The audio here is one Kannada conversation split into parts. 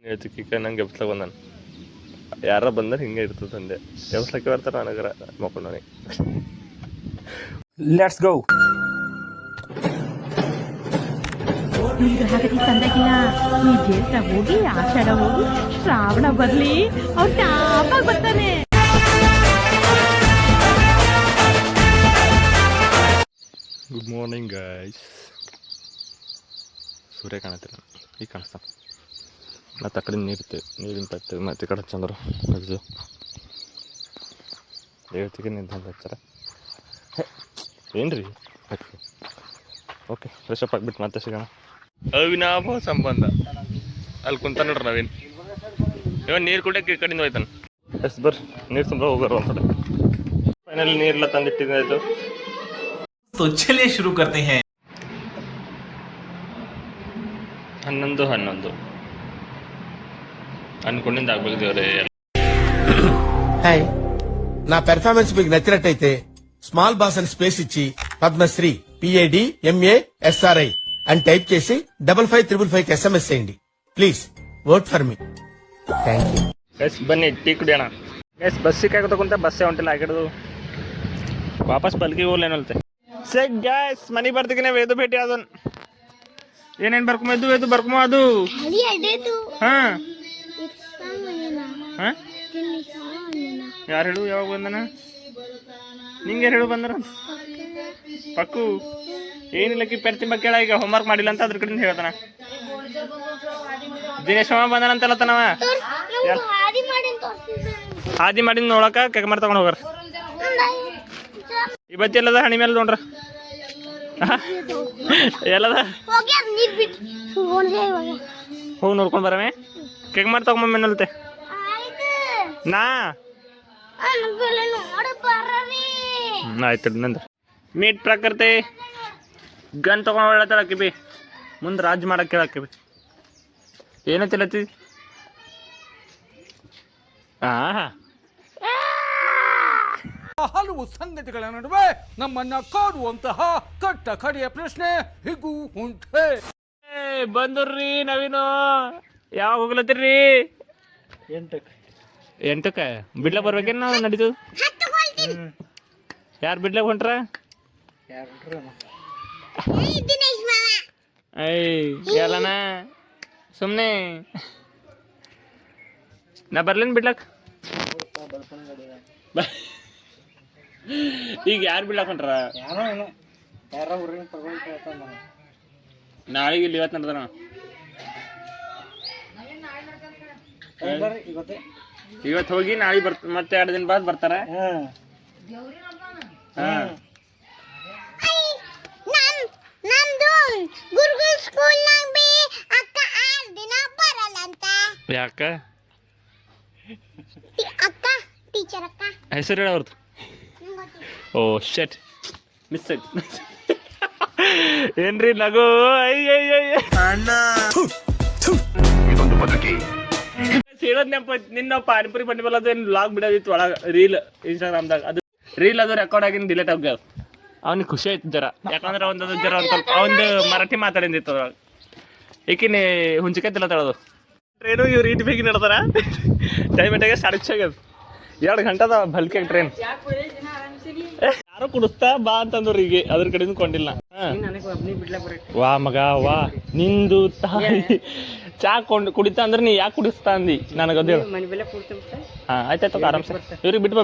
ಹೇಳ್ತಿಕ್ಕ ನಂಗೆ ಎಬ್ಸ್ಲಕ್ಕೆ ಬಂದಾನ ಯಾರ ಬಂದ್ರೆ ಹಿಂಗೆ ಇರ್ತದೆ ಅಂದೆ ಎಬ್ಸ್ಲಕ್ಕೆ ಬರ್ತಾರೆ ನನಗರ ಮಕ್ಕಳು ನನಗೆ ಲೆಟ್ಸ್ ಗೋ ಈಗ ಹಾಗಾಗಿ ತಂದಾಗಿಲ್ಲ ಈ ಜೇತ್ರ ಹೋಗಿ ಆಷಾಢ ಹೋಗಿ ಶ್ರಾವಣ ಬರ್ಲಿ ಅವ್ರು ಟಾಪಾಗಿ ಬರ್ತಾನೆ. Good morning guys. ಸೂರ್ಯ ಕಾಣತ್ತಿಲ್ಲ, ಈಗ ಕಾಣಿಸ್ತಾ. ಮತ್ತು ಆ ಕಡೆ ನೀರಿನ ಪತ್ತೆ ಮತ್ತು ಈ ಕಡೆ ಚಂದ್ರ ಅದು ಹೇಳ್ತಿಗೆ ನಿಂತು ಹಚ್ಚಾರ. ಏನು ರೀ ಓಕೆ, ಫ್ರೆಶ್ ಅಪ್ ಆಗಿಬಿಟ್ಟು ಮತ್ತೆ ಸಿಗೋಣ. ಅವಿನಾಭಾವ ಸಂಬಂಧ ಅಲ್ಲಿ ಕುಂತ ನೋಡ್ರಿ ನಾವೇನು ಇವಾಗ ನೀರು ಕುಡಿಯೋಕೆ ಈ ಕಡೆಯಿಂದ ಹೋಯ್ತಾನೆ. ಎಸ್ ಬರ್ರಿ ನೀರು ತುಂಬ ಹೋಗೋರು ಒಂದು ಕಡೆ. ಫೈನಲಿ ನೀರೆಲ್ಲ ತಂದಿಟ್ಟಿದ್ದಾಯ್ತು. तो चलिए शुरू करते हैं. 11 ಅನ್ಕೊಂಡಿಂದ ಆಗ್ಬೇಕು ದೇವ್ರೆ. హాయ్, నా పెర్ఫార్మెన్స్ మీకు నచ్చినట్టయితే స్మాల్ బాస్ అని స్పేస్ ఇచ్చి పద్మశ్రీ PADMASRI అని టైప్ చేసి 5555 SMS చేయండి. Please vote for me. Thank you. Guys ಬನ್ನಿ ಟೀ ಕುಡಿಯೋಣ. ಗೈಸ್ ಬಸ್ ಸಿಕ್ಕಾಗ ತಗೊಂತ ಬಸ್ಸೇ ಹೊಂಟಿಲ್ಲ ಆಗಿಡೋದು. ವಾಪಸ್ ಬಲ್ಕಿಗೆ ಹೋಗ್ಲೇನಲ್ತೆ. ಸೆಟ್ ಗೈಸ್ ಮನೆಗೆ ಬರ್ತಿಗೆ ವೇದು ಭೇಟಿ ಅದನ್ ಏನೇನು ಬರ್ಕೊಂಬದ್ದು ವೇದು ಬರ್ಕೊಂಬ ಅದು ಹಾಂ ಹಾಂ ಯಾರು ಹೇಳು ಯಾವಾಗ ಬಂದನ ನಿಂಗೆ ಹೇಳು ಬಂದ್ರ ಪಕ್ಕು ಏನಿಲ್ಲಕ್ಕಿ ಪೆರ್ತಿಂಬ ಕೇಳ ಈಗ ಹೋಮ್ವರ್ಕ್ ಮಾಡಿಲ್ಲ ಅಂತ ಅದ್ರ ಕಡೆಯಿಂದ ಹೇಳ್ತಾನ. ದಿನೇಶ್ ಅವ ಬಂದನಂತಲ್ಲತ್ತನವ ಹಾದಿ ಮಾಡಿ ನೋಡಕ ಕೆಕಮಾರ್ ತಗೊಂಡು ಹೋಗಾರ. ಇವತ್ತು ಎಲ್ಲದ ಹಣಿ ಮೇಲೆ ನೋಡ್ರ ಎಲ್ಲದ ಹೋಗಿ ನೋಡ್ಕೊಂಡು ಬರಮೆ ಕೆಕಮಾರ್ ತಗೊಂಬಲ್ತೆ ನಾ ಆಯ್ತು ನಂದು ಮೀಟ್ ಪ್ರಕೃತಿ ಗನ್ ತಗೊಂಡು ಹೇಳತ್ತಳಕ್ಕಿ ಬಿ ಮುಂದೆ ರಾಜ್ ಮಾಡಕ್ಕೆ ಹೇಳಕ್ಕೆ ಬಿ ಏನಂತಿಲ್ಲತ್ತಿ. ಹಾಂ ಹಲವು ಸಂಗತಿಗಳ ನಡುವೆ ನಮ್ಮನ್ನ ಕಾಡುವಂತಹ ಕಟ್ಟ ಕಡೆಯ ಪ್ರಶ್ನೆ ಹೀಗೂ ಉಂಟೆ. ಬಂದ್ರಿ ನವೀನು ಯಾವಾಗ ಹೋಗ್ಲತ್ತೀರಿ? 8ಕ್ಕೆ ಬಿಡ್ಲಕ್ಕೆ ಬರ್ಬೇಕೇನು ನಾವು ನಡೀತು? ಯಾರು ಬಿಡ್ಲಕ್ಕೆ ಹೊಂಟ್ರ? ಎಲ್ಲನ ಸುಮ್ಮನೆ ನಾ ಬರ್ಲೇನು ಬಿಡ್ಲಕ್ಕೆ? ಈಗ ಯಾರು ಬಿಡ್ಲಕ್ಕೆ ಹೊಂಟ್ರ? ನಾಳೆಗೆ ಇಲ್ಲಿ ಇವತ್ತು ನಡೆದ ಇವತ್ತು ಹೋಗಿ ನಾಳೆ ಮತ್ತೆ 2 ದಿನ ಬಾದ್ ಬರ್ತಾರ. ಯಾಕ ಹೆಸರು ಹೇಳ ಅವ್ರದ್ದು? ಓ ಶೆಟ್ ಮಿಸ್ ಏನ್ರಿ ನಗು ಹೇಳೋದ್ ನೆನಪ ನಿನ್ನ ಪಾನಿಪುರಿ ಬಂದಿವಲ್ಲ ಅದು ಏನು ಲಾಗ್ ಬಿಡೋದಿತ್ತು ಒಳಗೆ ರೀಲ್ ಇನ್ಸ್ಟಾಗ್ರಾಮ್ದಾಗ. ಅದು ರೀಲ್ ಅದು ರೆಕಾರ್ಡ್ ಆಗಿನ ಡಿಲೇಟ್ ಆಗ್ಯಾವ. ಅವ್ನಿಗೆ ಖುಷಿ ಆಯ್ತು ಜರ, ಯಾಕಂದ್ರೆ ಒಂದು ಜರ ಒಂದು ಮರಾಠಿ ಮಾತಾಡಿತ್ತು ಅದ್ರೊಳಗೆ. ಏಕಿನ ಹುಂಚಿಕಾಯಿ ತಿಲ್ಲತ್ತಳದು ಟ್ರೈನು ಇವ್ರು ಈಟ್ ಬೇಗ ನಡ್ದಾರ. ಟೈಮ್ ಇಟ್ಟಾಗ 6:30 2 ಗಂಟೆ ಅದ ಬಲ್ಕಿಯಾಗ ಟ್ರೈನ್. ಯಾರು ಕುಡಿಸ್ತಾ ಬಾ ಅಂತಂದ್ರು ಈಗ ಅದ್ರ ಕಡೆಯಿಂದ ಕೊಂಡಿಲ್ಲ. ವಾ ಮಗ ವಾ ನಿಂದು ತಾಯಿ ಚಾ ಕುಡಿತಾ ಅಂದ್ರೆ ನೀ ಯಾಕೆ ಕುಡಿಸ್ತಾ ಅಂದಿ ನನಗೆ ಅದೇ. ಹಾಂ ಆಯ್ತಾಯ್ತು ಆರಾಮ್ಸ. ಇವ್ರಿಗೆ ಬಿಟ್ಬಾ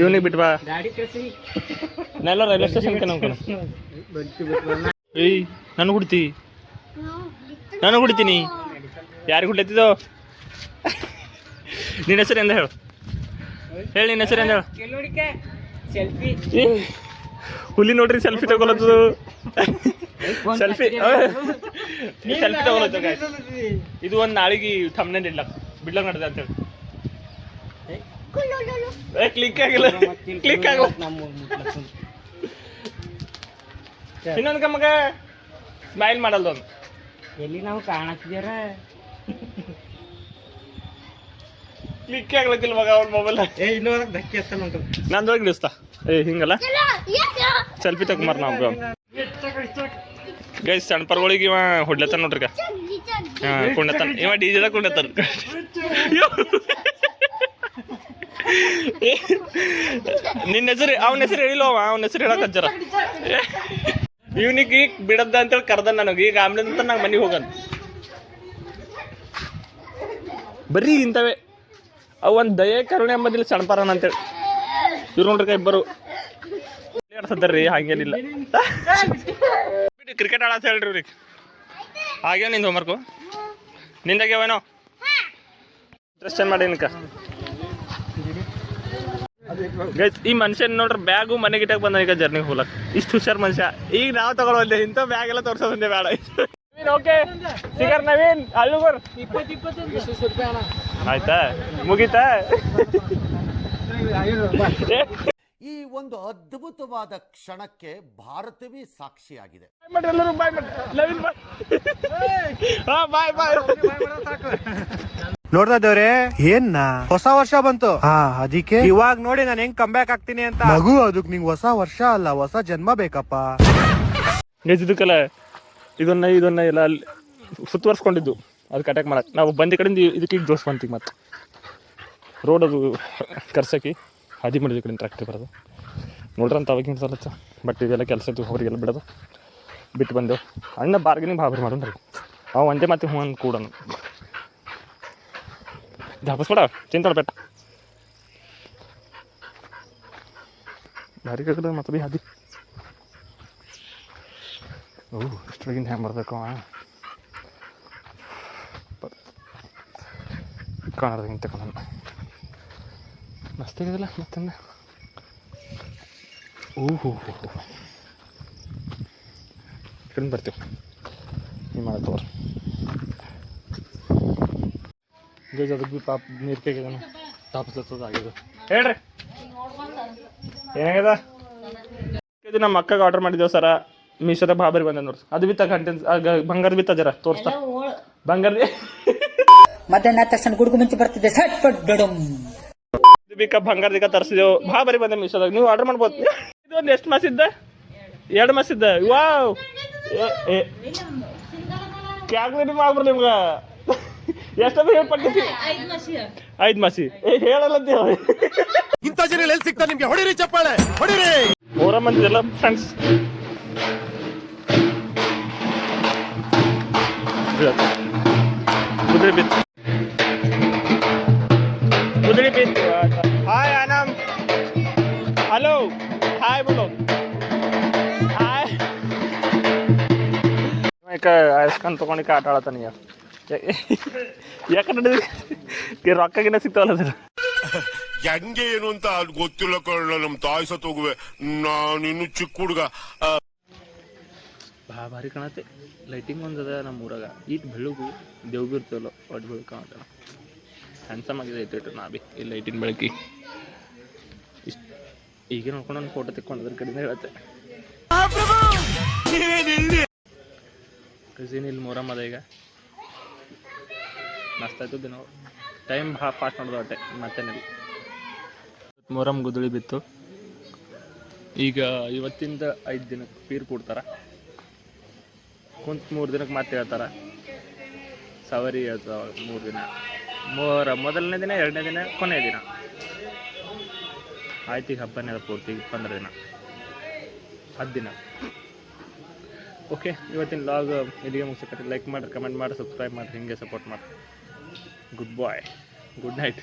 ಇವನಿಗೆ ಬಿಟ್ಬಾ. ನಾನೆಲ್ಲ ರೈಲ್ವೆ ಸ್ಟೇಷನ್ಗೆ ನಂಬ್ಕೊಂಡು ಏಯ್ ನಾನು ಕುಡಿತೀನಿ. ಯಾರಿಗೆ ಕುಡ್ಲತ್ತಿದ್ದೋ? ನಿನ್ನ ಹೆಸರು ಎಂದ ಹೇಳು ನಿನ್ನ ಹೆಸರು ಎಂದ ಹೇಳು. ಹುಲಿ ನೋಡ್ರಿ ಸೆಲ್ಫಿ ತಗೊಳತ್ತದು. ಸೆಲ್ಫಿ ತಗೊಳತ್ತ. ಇದು ಒಂದು ನಾಳೆಗೆ ಥಂಬ್ನೇಲ್ ಬಿಡ್ಲಕ್ ನಡೆದ ಅಂತೇಳಿ. ಕ್ಲಿಕ್ ಆಗಿಲ್ಲ ಇನ್ನೊಂದು ಮಗ ಸ್ಮೈಲ್ ಮಾಡಲ್ದು ಒಂದು ಎಲ್ಲಿ ನಾವು ಕಾಣತ್ತಿದ್ಯಾರ ಕ್ಲಿಕ್ ಆಗ್ಲಕ್ಕಿಲ್ಲ ಮಗ ಅವ್ನ ಮೊಬೈಲ್. ಧಕ್ಕೆ ಎತ್ತಲ್ಲ ನಂದು ಹೋಗಿ ನಿಲ್ಲಿಸ್ತಾ ಹಿಂಗಲ್ಲ ಸೆಲ್ಫಿ ತಗೊಂಬಾರ ನಾವು ಗೈಸ್. ಸಣ್ಣ ಪರ್ಗಳಿಗೆ ಹೊಡ್ಲತ್ತ ನೋಡ್ರಿ. ಕುಂಡತಾನ ಇವ ಡಿಜೆದ ಕುಂಡತಾನ ನಿನ್ನ ಹೆಸರು ಅವನ ಹೆಸರು ಹೇಳಿಲ್ಲ ಅವನ ಹೆಸರು ಹೇಳಕ್ ಹಜ್ಜರ ಇವನಿಗೆ ಈಗ ಬಿಡದ್ದ ಅಂತೇಳಿ ಕರ್ದ ನನಗೆ ಈಗ ಆಮೇಲೆ ಅಂತ ನಂಗೆ ಮನೆಗೆ ಹೋಗಂತ ಬರೀ ಇಂಥವೇ ಅವು ಒಂದು ದಯೆ ಕರುಣೆ ಎಂಬುದಿಲ್ಲ ಸಣ್ಣಪಾರನ ಅಂತೇಳಿ ಇವ್ರು ನೋಡ್ರಿ ಇಬ್ಬರು ಆಡ್ಸದ್ದಾರ್ರಿ ಹಾಗೇನಿಲ್ಲ ಕ್ರಿಕೆಟ್ ಆಡತ್ತ ಹೇಳ್ರಿ ಇವ್ರಿಗೆ ಹಾಗೇವ ನಿಂದು ಹೋಮ್ವರ್ಕು ನಿಂದಾಗ್ಯಾವೇನೋ ಡ್ರೆಸ್ ಚೇಂಜ್ ಮಾಡಿ ನಿನ್ಕ ಗೈಸ್ ಈ ಮನುಷ್ಯನ ನೋಡ್ರಿ ಬ್ಯಾಗು ಮನೆಗೆ ಇಟ್ಟಾಗ ಬಂದ ಈಗ ಜರ್ನಿಗೆ ಹೋಗ್ಲಕ್ ಇಷ್ಟು ಹುಷಾರ್ ಮನುಷ್ಯ ಈಗ ನಾವು ತಗೊಳ್ಳೋದೆ ಇಂಥ ಬ್ಯಾಗ್ ಎಲ್ಲ ತೋರ್ಸೋದಂದೆ ಬೇಡ ಓಕೆ ಸಿಗರ್ ನವೀನ್ ಅಲ್ಲುಗರ್ 20 ಆಯ್ತಾ ಮುಗೀತಾ ಈ ಒಂದು ಅದ್ಭುತವಾದ ಕ್ಷಣಕ್ಕೆ ಭಾರತವೇ ಸಾಕ್ಷಿಯಾಗಿದೆ. ಎಲ್ಲರೂ ಬಾಯ್ ಮಾಡಿ ನವೀನ್ ಬಾಯ್ ಬಾಯ್ ನೋಡ್ತಾ ಇದ್ದೇವ್ರೆ ಏನ್ನ ಹೊಸ ವರ್ಷ ಬಂತು ಅದಕ್ಕೆ ಇವಾಗ ನೋಡಿ ನಾನು ಹೆಂಗ್ ಕಂಬ್ಯಾಕ್ ಆಗ್ತೀನಿ ಅಂತ ಮಗು ಅದಕ್ ನಿಂಗ್ ಹೊಸ ವರ್ಷ ಅಲ್ಲ ಹೊಸ ಜನ್ಮ ಬೇಕಪ್ಪ. ಇದಕ್ಕಲ್ಲ ಇದನ್ನ ಎಲ್ಲ ಅಲ್ಲಿ ಸುತ್ತುವರ್ಸ್ಕೊಂಡಿದ್ದು ಅದು ಕಟ್ಯಾಕ್ ಮಾಡಕ್ ನಾವು ಬಂದ ಕಡೆಯಿಂದ ಇದಕ್ಕೆ ಈಗ ಜೋಶ್ ಬಂತೀವಿ ಮತ್ತೆ ರೋಡ್ ಅದು ಕರ್ಸಕ್ಕೆ ಹಾದಿ ಮಾಡಿದ ಕಡೆಯಿಂದ ಟ್ರ್ಯಾಕ್ಟರ್ ಬರೋದು ನೋಡ್ರಿ ಅಂತ ಅವಾಗಿನ ಸಲಚ್ಚ ಬಟ್ ಇದೆಲ್ಲ ಕೆಲಸ ಇತ್ತು ಅವ್ರಿಗೆಲ್ಲ ಬಿಡೋದು ಬಿಟ್ಟು ಬಂದೆವು ಅಣ್ಣ ಬಾರ್ಗೇನಿಂಗ್ ಬಾಬರಿ ಮಾಡೋಣ್ರಿ ಅವ ಒಂದೇ ಮತ್ತೆ ಹ್ಞೂ ಅಂದ್ ಕೂಡ ಧಾಪಸ್ಬೇಡ ಚಿಂತಾಡ ಬೆಟ್ಟ ಭಾರಿ ಕಡೆ ಮತ್ತೆ ಬಿ ಹಾದಿ ಇಷ್ಟೊಳಗಿಂದ ಹೆಂಗೆ ಬರ್ಬೇಕು ಕಾಣೋದು ಹಿಂಗೆ ತಗೊಂಡ ಮಸ್ತ್ ಆಗಿದಲ್ಲ ಮತ್ತೊಂದು ಕಡೆ ಬರ್ತೀವಿ ನೀವು ಮಾಡೋದು ತೋರಿ ಗೇಜ್ ಅದಕ್ಕೆ ಬಿ ಪಾಪ ನೀರು ಕೇಳಿದಾನ ತಾಪಸ್ತದ ಆಗಿದೆ ಹೇಳ್ರಿ ಏನಾಗ್ಯದ ಇದು ನಮ್ಮ ಅಕ್ಕಗೆ ಆರ್ಡರ್ ಮಾಡಿದ್ದೇವೆ ಸರ ಮೀಶೋದಾಗ ಬಾಬರಿ ಬಂದ ನೋಡ್ರಿ ಅದು ಬಿತ್ತ ಕಂಟೆನ್ಸ್ ಬಂಗಾರ ಬಿತ್ತ ಜರ ತೋರಿಸ್ತಾ ಬಂಗಾರ ಮಧ್ಯಾಹ್ನ ತಕ್ಷಣ ಗುಡುಗು ಮುಂಚೆ ಬರ್ತಿದ್ದೆ ಸಟ್ ಪಟ್ ಡಡಮ್ ಬಿಕ್ಕ ಬಂಗಾರದಿಕ್ಕ ತರಿಸಿದೆವು ಬಾಬರಿ ಬಂದ ಮೀಶೋದಾಗ ನೀವು ಆರ್ಡರ್ ಮಾಡ್ಬೋದು ಇದು ಒಂದು ಎಷ್ಟು ಮಾಸ ಇದ್ದ 2 ಮಾಸ ಇದ್ದ ವಾವ್ ಕ್ಯಾಗ್ಲೇನಿ ಮಾಡ್ಬಿಡ್ರಿ ನಿಮ್ಗೆ ಎಷ್ಟೊಂದು ಹೇಳ್ಪಟ್ಟಿಸಿ 5 ಮಾಸಿ ಹೇಳಲ್ಲಂತೀವ ಇಂಥ ಜನ ಎಲ್ಲಿ ಸಿಗ್ತಾ ನಿಮ್ಗೆ ಹೊಡಿರಿ ಚಪ್ಪಾಳೆ ಹೊಡಿರಿ 3 ಮಂದಿ ಎಲ್ಲ ಫ್ರೆಂಡ್ಸ್ ಕುದುರೆ ಬಿತ್ತು ಹಾಯ್ ಆನಮ್ ಹಲೋ ಹಾಯ್ ಬೋಲೋ ಹಾಯ್ ಐಸ್ಕೊಂಡ್ ತೊಗೊಂಡಿಕ್ಕೆ ಆಟ ಆಡತಾನೆ ಯಾಕಂದ್ರೆ ರೊಕ್ಕಗಿನ್ನ ಸಿಗ್ತಾವಲ್ಲ ಸರ್ ಹೆಂಗೆ ಏನು ಅಂತ ಗೊತ್ತಿಲ್ಲ ಕಳ್ಳ ನಮ್ ತಾಯಿ ಸತ್ ಹೋಗುವೆ ನಾನಿನ್ನು ಚಿಕ್ಕ ಹುಡುಗ ಭಾರಿ ಕಾಣತ್ತೆ ಲೈಟಿಂಗ್ ಒಂದದ ನಮ್ಮ ಊರಾಗ ಈಟ್ ಬೆಳಗು ದೇವ್ಬಿ ಇರ್ತವಲ್ಲ ಒಟ್ಟು ಬೆಳಕು ಕಾಣತ್ತ ಹ್ಯಾಂಡ್ಸಮ್ ಆಗಿದೆ ಐತೆ ನಾ ಬಿ ಈ ಲೈಟಿನ ಬೆಳಕಿ ಇಷ್ಟು ಈಗ ನೋಡ್ಕೊಂಡು ಒಂದು ಫೋಟೋ ತೆಕ್ಕೊಂಡು ಅದ್ರ ಕಡೆಯಿಂದ ಹೇಳತ್ತೆ ಕಸಿನ್ ಇಲ್ಲಿ ಮೊಹರಮ್ ಅದ ಈಗ ಮಸ್ತ್ ಆಯ್ತು ದಿನ ಟೈಮ್ ಫಾಸ್ಟ್ ಮಾಡೋದು ಅಟ್ಟೆ ಮತ್ತೇನಿಲ್ಲ ಮೊಹರಮ್ ಗುದ್ದಳಿ ಬಿತ್ತು ಈಗ ಇವತ್ತಿಂದ 5 ದಿನಕ್ಕೆ ಪೀರ್ ಕೊಡ್ತಾರೆ ಕುಂತ 3 ದಿನಕ್ಕೆ ಮತ್ತೆ ಹೇಳ್ತಾರೆ ಸವರಿ ಅಥವಾ 3 ದಿನ ಮೊದಲನೇ ದಿನ 2ನೇ ದಿನ ಕೊನೆಯ ದಿನ ಆಯ್ತು ಈಗ ಹಬ್ಬನೇ ಪೂರ್ತಿ 15 ದಿನ 10 ದಿನ ಓಕೆ ಇವತ್ತಿನ ಲಾಗ್ ಇಲ್ಲಿಗೆ ಮುಗಿಸಕ್ಕೆ ಲೈಕ್ ಮಾಡಿರಿ ಕಮೆಂಟ್ ಮಾಡಿ ಸಬ್ಸ್ಕ್ರೈಬ್ ಮಾಡಿರಿ ಹಿಂಗೆ ಸಪೋರ್ಟ್ ಮಾಡಿ ಗುಡ್ ಬಾಯ್ ಗುಡ್ ನೈಟ್